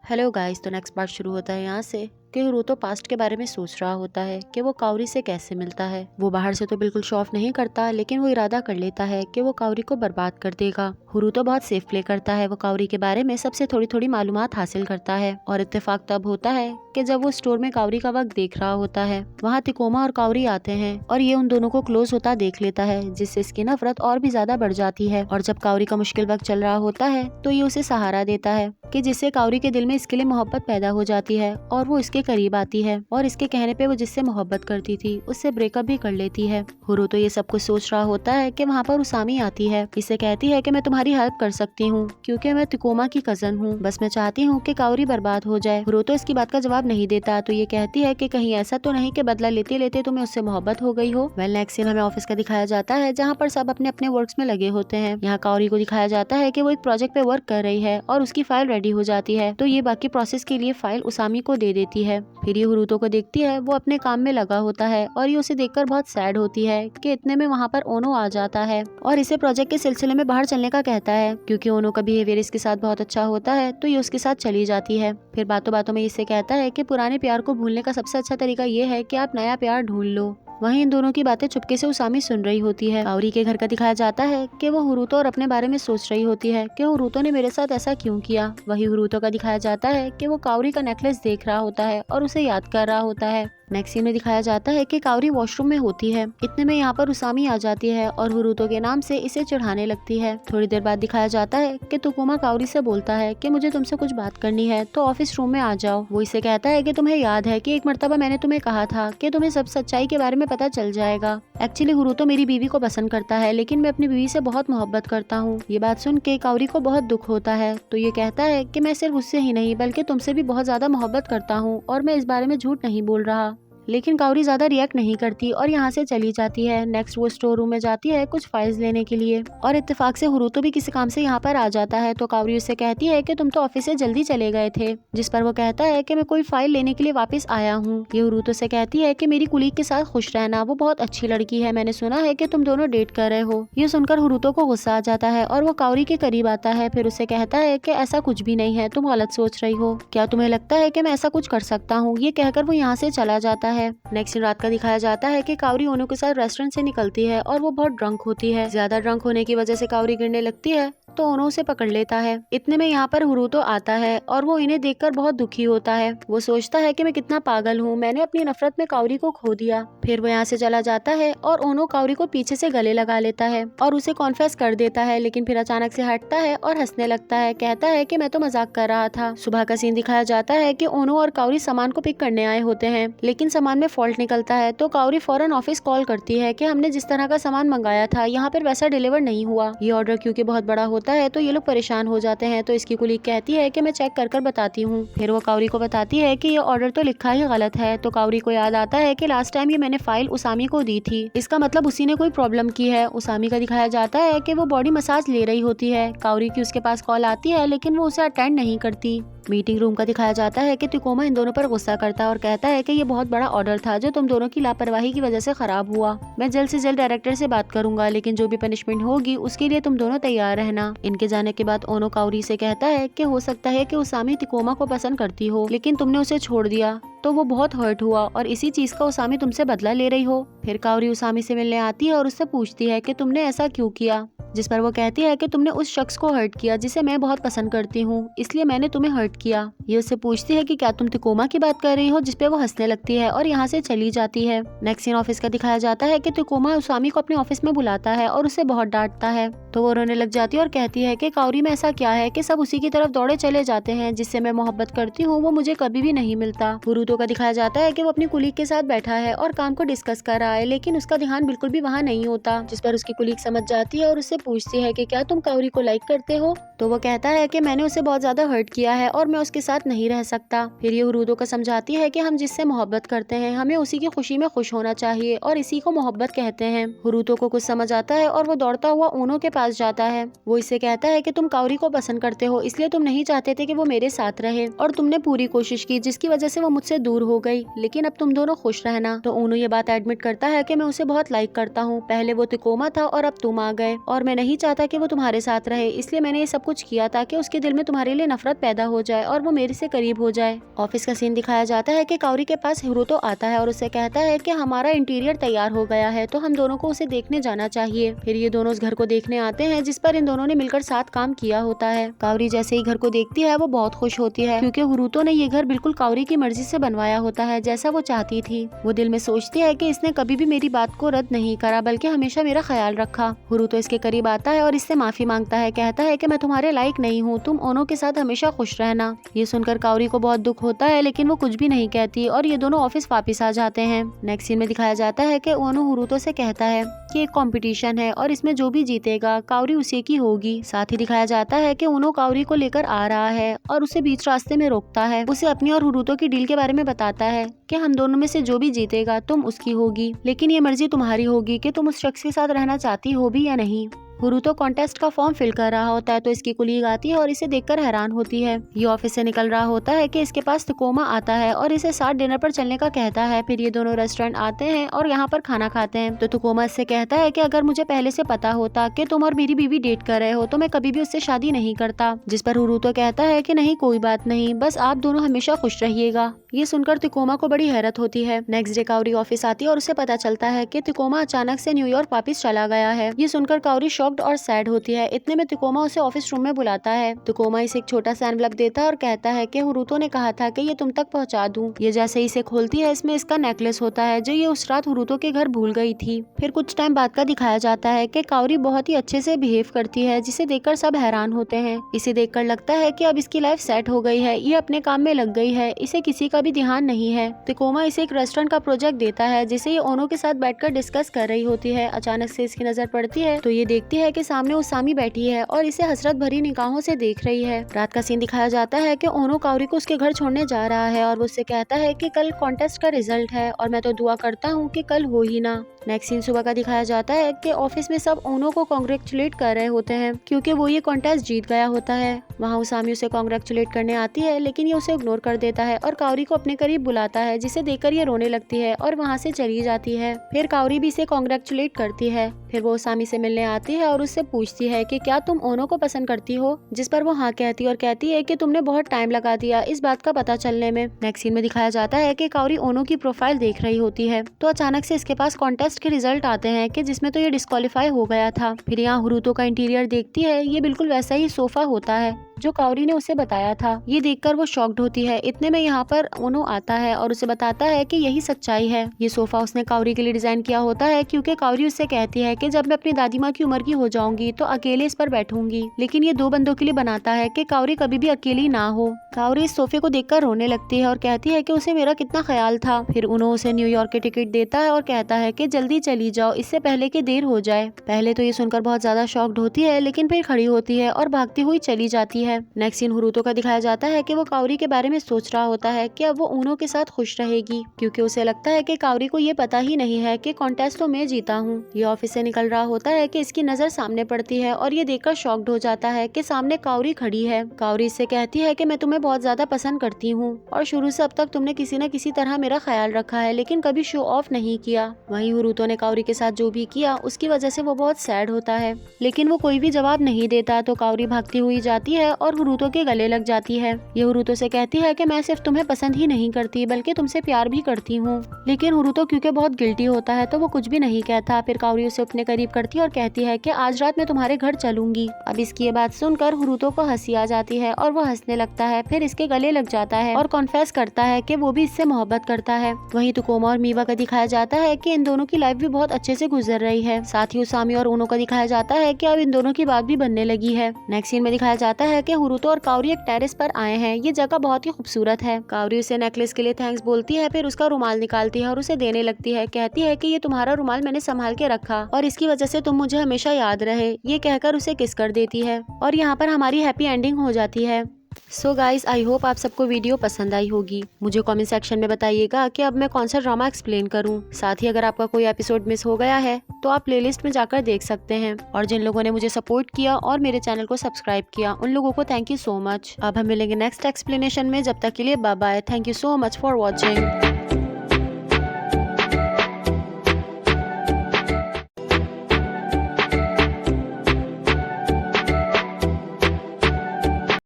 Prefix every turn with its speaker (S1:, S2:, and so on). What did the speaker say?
S1: Hello guys. तो next part शुरू होता है यहाँ से कि हुरुतो पास्ट के बारे में सोच रहा होता है कि वो काउरी से कैसे मिलता है। वो बाहर से तो बिल्कुल शो ऑफ नहीं करता, लेकिन वो इरादा कर लेता है कि वो काउरी को बर्बाद कर देगा। हुरुतो बहुत सेफ प्ले करता है। वो काउरी के बारे में सबसे थोड़ी थोड़ी मालूमात हासिल करता है और इत्तेफाक तब होता है कि जब वो स्टोर में काउरी का वक्त देख रहा होता है, वहाँ तिकोमा और काउरी आते हैं और ये उन दोनों को क्लोज होता देख लेता है, जिससे इसकी नफरत और भी ज्यादा बढ़ जाती है। और जब काउरी का मुश्किल वक्त चल रहा होता है तो ये उसे सहारा देता है कि जिससे काउरी के दिल में इसके लिए मोहब्बत पैदा हो जाती है और वो इसके करीब आती है और इसके कहने पे वो जिससे मोहब्बत करती थी उससे ब्रेकअप भी कर लेती है। हुरुतो ये सब कुछ सोच रहा होता है कि वहाँ पर उसामी आती है। इससे कहती है कि मैं तुम्हारी हेल्प कर सकती हूँ क्योंकि मैं तिकोमा की कजन हूँ, बस मैं चाहती हूँ कि काउरी बर्बाद हो जाए। हुरुतो इसकी बात का जवाब नहीं देता तो ये कहती है कि कहीं ऐसा तो नहीं कि बदला लेते लेते तुम्हें उससे मोहब्बत हो गई हो। वेल नेक्स्ट सीन हमें ऑफिस का दिखाया जाता है जहाँ पर सब अपने अपने वर्क्स में लगे होते हैं। यहाँ काउरी को दिखाया जाता है कि वो एक प्रोजेक्ट पे वर्क कर रही है और उसकी फाइल रेडी हो जाती है, तो ये बाकी प्रोसेस के लिए फाइल उसामी को दे देती है। फिर ये हुरुतो को देखती है, वो अपने काम में लगा होता है और ये उसे देखकर बहुत सैड होती है कि इतने में वहाँ पर ओनो आ जाता है और इसे प्रोजेक्ट के सिलसिले में बाहर चलने का कहता है। क्योंकि ओनो का बिहेवियर इसके साथ बहुत अच्छा होता है तो ये उसके साथ चली जाती है। फिर बातों बातों में इससे कहता है कि पुराने प्यार को भूलने का सबसे अच्छा तरीका ये है कि आप नया प्यार ढूंढ लो। वहीं इन दोनों की बातें चुपके से उसामी सुन रही होती है। काउरी के घर का दिखाया जाता है कि वो हुरुतो और अपने बारे में सोच रही होती है कि हुरुतो ने मेरे साथ ऐसा क्यों किया। वहीं हुरुतो का दिखाया जाता है कि वो काउरी का नेकलेस देख रहा होता है और उसे याद कर रहा होता है। नेक्स्ट सीन में दिखाया जाता है कि काउरी वॉशरूम में होती है। इतने में यहाँ पर उसामी आ जाती है और हुरुतो के नाम से इसे चिढ़ाने लगती है। थोड़ी देर बाद दिखाया जाता है कि तुकुमा काउरी से बोलता है कि मुझे तुमसे कुछ बात करनी है तो ऑफिस रूम में आ जाओ। वो इसे कहता है कि तुम्हें याद है कि एक मर्तबा मैंने तुम्हें कहा था कि तुम्हें सब सच्चाई के बारे में पता चल जाएगा। एक्चुअली हुरुतो मेरी बीवी को पसंद करता है, लेकिन मैं अपनी बीवी से बहुत मोहब्बत करता हूँ। ये बात सुन के काउरी को बहुत दुख होता है तो ये कहता है कि मैं सिर्फ उससे ही नहीं बल्कि तुमसे भी बहुत ज्यादा मोहब्बत करता हूँ और मैं इस बारे में झूठ नहीं बोल रहा। लेकिन काउरी ज्यादा रिएक्ट नहीं करती और यहाँ से चली जाती है। नेक्स्ट वो स्टोर रूम में जाती है कुछ फाइल्स लेने के लिए और इत्तेफाक से हुरुतो भी किसी काम से यहाँ पर आ जाता है तो काउरी उससे कहती है कि तुम तो ऑफिस से जल्दी चले गए थे, जिस पर वो कहता है कि मैं कोई फाइल लेने के लिए वापस आया हूँ। ये हुरुतो से कहती है कि मेरी कुलीग के साथ खुश रहना, वो बहुत अच्छी लड़की है, मैंने सुना है कि तुम दोनों डेट कर रहे हो। ये सुनकर हुरुतो को गुस्सा आ जाता है और वो काउरी के करीब आता है। फिर उसे कहता है कि ऐसा कुछ भी नहीं है, तुम गलत सोच रही हो, क्या तुम्हें लगता है कि मैं ऐसा कुछ कर सकता हूँ। ये कहकर वो यहाँ से चला जाता है। नेक्स्ट रात का दिखाया जाता है कि काउरी ओनो के साथ रेस्टोरेंट से निकलती है और वो बहुत ड्रंक होती है। ज्यादा ड्रंक होने की वजह से काउरी गिरने लगती है तो ओनो उसे पकड़ लेता है। इतने में यहाँ पर हुरुतो आता है और वो इन्हें देखकर बहुत दुखी होता है। वो सोचता है कि मैं कितना पागल हूँ, मैंने अपनी नफरत में काउरी को खो दिया। फिर वो यहाँ से चला जाता है और ओनो काउरी को पीछे से गले लगा लेता है और उसे कॉन्फेस कर देता है, लेकिन फिर अचानक से हटता है और हंसने लगता है। कहता है कि मैं तो मजाक कर रहा था। सुबह का सीन दिखाया जाता है कि ओनो और काउरी सामान को पिक करने आए होते हैं, लेकिन सामान में फॉल्ट निकलता है तो काउरी फौरन ऑफिस कॉल करती है कि हमने जिस तरह का सामान मंगाया था यहाँ पर वैसा डिलीवर नहीं हुआ। ये ऑर्डर क्योंकि बहुत बड़ा होता है तो ये लोग परेशान हो जाते हैं तो इसकी कुलीग कहती है कि मैं चेक कर बताती हूँ। फिर वो काउरी को बताती है कि ये ऑर्डर तो लिखा ही गलत है तो काउरी को याद आता है कि लास्ट टाइम ये मैंने फाइल उसामी को दी थी, इसका मतलब उसी ने कोई प्रॉब्लम की है। उसामी का दिखाया जाता है कि वो बॉडी मसाज ले रही होती है। काउरी की उसके पास कॉल आती है लेकिन वो उसे अटेंड नहीं करती। मीटिंग रूम का दिखाया जाता है कि तिकोमा इन दोनों पर गुस्सा करता है और कहता है कि ये बहुत बड़ा ऑर्डर था जो तुम दोनों की लापरवाही की वजह से खराब हुआ। मैं जल्द से जल्द डायरेक्टर से बात करूंगा, लेकिन जो भी पनिशमेंट होगी उसके लिए तुम दोनों तैयार रहना। इनके जाने के बाद ओनो काउरी से कहता है कि हो सकता है कि उसामी तिकोमा को पसंद करती हो, लेकिन तुमने उसे छोड़ दिया तो वो बहुत हर्ट हुआ और इसी चीज का उसामी तुमसे बदला ले रही हो। फिर काउरी उसामी से मिलने आती है और उससे पूछती है कि तुमने ऐसा क्यों किया, जिस पर वो कहती है कि तुमने उस शख्स को हर्ट किया जिसे मैं बहुत पसंद करती हूँ, इसलिए मैंने तुम्हें हर्ट किया। ये उससे पूछती है कि क्या तुम तिकोमा की बात कर रही हो, जिस पे वो हंसने लगती है और यहाँ से चली जाती है। नेक्स्ट सीन ऑफिस का दिखाया जाता है कि तिकोमा उसामी को अपने ऑफिस में बुलाता है और उसे बहुत डांटता है तो वो रोने लग जाती है और कहती है कि काउरी में ऐसा क्या है कि सब उसी की तरफ दौड़े चले जाते हैं, जिससे मैं मोहब्बत करती हूँ वो मुझे कभी भी नहीं मिलता। हुरुतो का दिखाया जाता है कि वो अपनी कुलीग के साथ बैठा है और काम को डिस्कस कर रहा है, लेकिन उसका ध्यान बिल्कुल भी वहाँ नहीं होता, जिस पर उसकी कुलीग समझ जाती है और उससे पूछती है कि क्या तुम काउरी को लाइक करते हो। तो वो कहता है कि मैंने उसे बहुत ज्यादा हर्ट किया है और मैं उसके साथ नहीं रह सकता। फिर ये हुरुतो को समझाती है कि हम जिससे मोहब्बत करते हैं हमें उसी की खुशी में खुश होना चाहिए और इसी को मोहब्बत कहते हैं। हुरुतो को कुछ समझ आता है और वो दौड़ता हुआ ओनो के पास जाता है। वो इससे कहता है कि तुम काउरी को पसंद करते हो, इसलिए तुम नहीं चाहते थे कि वो मेरे साथ रहे और तुमने पूरी कोशिश की जिसकी वजह से वो मुझसे दूर हो गई, लेकिन अब तुम दोनों खुश रहना। तो ओनो ये बात एडमिट करता है कि मैं उसे बहुत लाइक करता हूँ, पहले वो तिकोमा था और अब तुम आ गए और मैं नहीं चाहता कि वो तुम्हारे साथ रहे, इसलिए मैंने ये सब कुछ किया ताकि उसके दिल में तुम्हारे लिए नफरत पैदा हो जाए और वो मेरे से करीब हो जाए। ऑफिस का सीन दिखाया जाता है कि काओरी के पास हिरोतो आता है और उससे कहता है कि हमारा इंटीरियर तैयार हो गया है तो हम दोनों को उसे देखने जाना चाहिए। फिर ये दोनों उस घर को देखने आते हैं जिस पर इन दोनों ने मिलकर साथ काम किया होता है। काओरी जैसे ही घर को देखती है वो बहुत खुश होती है क्योंकि हिरोतो ने ये घर बिल्कुल काओरी की मर्जी से बनवाया होता है जैसा वो चाहती थी। वो दिल में सोचती है कि इसने कभी भी मेरी बात को रद्द नहीं करा बल्कि हमेशा मेरा ख्याल रखा। हिरोतो इसके करीब आता है और इससे माफी मांगता है, कहता है कि मैं तुम्हारे लायक नहीं हूँ, तुम ओनो के साथ हमेशा खुश रहना। ये सुनकर काओरी को बहुत दुख होता है लेकिन वो कुछ भी नहीं कहती और ये दोनों ऑफिस वापस आ जाते हैं। नेक्स्ट सीन में दिखाया जाता है कि ओनो हिरोतो से कहता है कि एक कंपटीशन है और इसमें जो भी जीतेगा काओरी उसी की होगी। साथ ही दिखाया जाता है कि ओनो काओरी को लेकर आ रहा है और उसे बीच रास्ते में रोकता है। उसे अपनी और हिरोतो की डील के बारे में बताता है कि हम दोनों में से जो भी जीतेगा तुम उसकी होगी, लेकिन ये मर्जी तुम्हारी होगी कि तुम उस शख्स के साथ रहना चाहती हो भी या नहीं। हिरोतो कॉन्टेस्ट का फॉर्म फिल कर रहा होता है तो इसकी कुलीग आती है और इसे देखकर हैरान होती है। ये ऑफिस से निकल रहा होता है कि इसके पास तकोमा आता है और इसे साथ डिनर पर चलने का कहता है। फिर ये दोनों रेस्टोरेंट आते हैं और यहाँ पर खाना खाते हैं तो तकोमा इससे कहता है कि अगर मुझे पहले से पता होता कि तुम और मेरी बीवी डेट कर रहे हो तो मैं कभी भी उससे शादी नहीं करता। जिस पर हिरोतो कहता है कि नहीं कोई बात नहीं, बस आप दोनों हमेशा खुश रहिएगा। ये सुनकर तकोमा को बड़ी हैरत होती है। नेक्स्ट डे काओरी ऑफिस आती है और उसे पता चलता है कि तकोमा अचानक से न्यूयॉर्क वापस चला गया है। ये सुनकर काओरी शॉक्ड और सैड होती है। इतने में तकोमा उसे ऑफिस रूम में बुलाता है। तकोमा इसे एक छोटा सा एनवलप देता है और कहता है कि हिरोतो ने कहा था कि ये तुम तक पहुंचा दूं। ये जैसे ही इसे खोलती है इसमें इसका नेकलेस होता है जो ये उस रात हिरोतो के घर भूल गई थी। फिर कुछ टाइम बाद का दिखाया जाता है कि काओरी बहुत ही अच्छे से बिहेव करती है जिसे देखकर सब हैरान होते हैं। इसे देखकर लगता है कि अब इसकी लाइफ सेट हो गई है, ये अपने काम में लग गई है, इसे किसी का भी ध्यान नहीं है। तकोमा इसे एक रेस्टोरेंट का प्रोजेक्ट देता है जिसे ये ओनो के साथ बैठकर डिस्कस कर रही होती है। अचानक से इसकी नजर पड़ती है तो ये देखती है कि सामने उसामी बैठी है और इसे हसरत भरी निगाहों से देख रही है। रात का सीन दिखाया जाता है कि ओनो काओरी को उसके घर छोड़ने जा रहा है और वो उससे कहता है कि कल कॉन्टेस्ट का रिजल्ट है और मैं तो दुआ करता हूँ कि कल हो ही ना। नेक्स्ट सीन सुबह का दिखाया जाता है कि ऑफिस में सब ओनो को कांग्रेचुलेट कर रहे होते हैं क्योंकि वो ये कॉन्टेस्ट जीत गया होता है। वहाँ उसामी उसे कांग्रेचुलेट करने आती है लेकिन ये उसे इग्नोर कर देता है और काओरी को अपने करीब बुलाता है जिसे देखकर ये रोने लगती है और वहाँ से चली जाती है। फिर काओरी भी इसे कांग्रेचुलेट करती है। फिर वो उसामी से मिलने आती है और उससे पूछती है कि क्या तुम ओनो को पसंद करती हो, जिस पर वो हाँ कहती है और कहती है कि तुमने बहुत टाइम लगा दिया इस बात का पता चलने में। नेक्स्ट सीन में दिखाया जाता है कि काओरी ओनो की प्रोफाइल देख रही होती है तो अचानक से इसके पास कॉन्टेस्ट के रिजल्ट आते हैं कि जिसमें तो ये डिस्क्वालीफाई हो गया था। फिर यहाँ हिरोतो का इंटीरियर देखती है, ये बिल्कुल वैसा ही सोफा होता है जो काओरी ने उसे बताया था। ये देखकर वो शॉक्ड होती है। इतने में यहाँ पर ओनो आता है और उसे बताता है कि यही सच्चाई है। ये सोफा उसने काओरी के लिए डिजाइन किया होता है क्योंकि काओरी उससे कहती है कि जब मैं अपनी दादी माँ की उम्र की हो जाऊंगी तो अकेले इस पर बैठूंगी, लेकिन ये दो बंदों के लिए बनाता है कि काओरी कभी भी अकेली ना हो। काओरी इस सोफे को देखकर रोने लगती है और कहती है कि उसे मेरा कितना ख्याल था। फिर ओनो उसे न्यूयॉर्क की टिकट देता है और कहता है कि जल्दी चली जाओ इससे पहले कि देर हो जाए। पहले तो ये सुनकर बहुत ज्यादा शॉक्ड होती है लेकिन फिर खड़ी होती है और भागती हुई चली जाती है। नेक्स्ट सीन हिरोतो का दिखाया जाता है कि वो काओरी के बारे में सोच रहा होता है कि अब वो ओनो के साथ खुश रहेगी क्योंकि उसे लगता है कि काओरी को ये पता ही नहीं है कि कॉन्टेस्ट तो मैं जीता हूँ। ये ऑफिस से निकल रहा होता है कि इसकी नजर सामने पड़ती है और ये देखकर शॉक्ड हो जाता है कि सामने काओरी खड़ी है। काओरी इससे कहती है कि मैं तुम्हें बहुत ज्यादा पसंद करती हूँ और शुरू से अब तक तुमने किसी न किसी तरह मेरा ख्याल रखा है लेकिन कभी शो ऑफ नहीं किया। वहीं हिरोतो ने काओरी के साथ जो भी किया उसकी वजह से वो बहुत सैड होता है लेकिन वो कोई भी जवाब नहीं देता तो काओरी भागती हुई जाती है और हिरोतो के गले लग जाती है। ये हिरोतो से कहती है कि मैं सिर्फ तुम्हें पसंद ही नहीं करती बल्कि तुमसे प्यार भी करती हूँ, लेकिन हिरोतो क्योंकि बहुत गिल्टी होता है तो वो कुछ भी नहीं कहता। फिर काओरी उसे अपने करीब करती है और कहती है कि आज रात मैं तुम्हारे घर चलूंगी। अब इसकी ये बात सुनकर हिरोतो को हंसी आ जाती है और वो हंसने लगता है। फिर इसके गले लग जाता है और कॉन्फेस करता है कि वो भी इससे मोहब्बत करता है। वहीं तकोमा और मीवा का दिखाया जाता है कि इन दोनों की लाइफ भी बहुत अच्छे से गुजर रही है। साथ ही उसामी और ओनो का दिखाया जाता है कि अब इन दोनों की बात भी बनने लगी है। नेक्स्ट सीन में दिखाया जाता है कि हिरोतो और काओरी एक टेरेस पर आए हैं। ये जगह बहुत ही खूबसूरत है। काओरी उसे नेकलेस के लिए थैंक्स बोलती है, फिर उसका रुमाल निकालती है और उसे देने लगती है। कहती है कि ये तुम्हारा रुमाल मैंने संभाल के रखा और इसकी वजह से तुम मुझे हमेशा याद रहे। ये कहकर उसे किस कर देती है और यहाँ पर हमारी हैप्पी एंडिंग हो जाती है। सो गाइज, आई होप आप सबको वीडियो पसंद आई होगी। मुझे कमेंट सेक्शन में बताइएगा कि अब मैं कौन सा ड्रामा एक्सप्लेन करूं। साथ ही अगर आपका कोई एपिसोड मिस हो गया है तो आप प्लेलिस्ट में जाकर देख सकते हैं। और जिन लोगों ने मुझे सपोर्ट किया और मेरे चैनल को सब्सक्राइब किया उन लोगों को थैंक यू सो मच। अब हम मिलेंगे नेक्स्ट एक्सप्लेनेशन में। जब तक के लिए bye bye. Thank you so much for watching.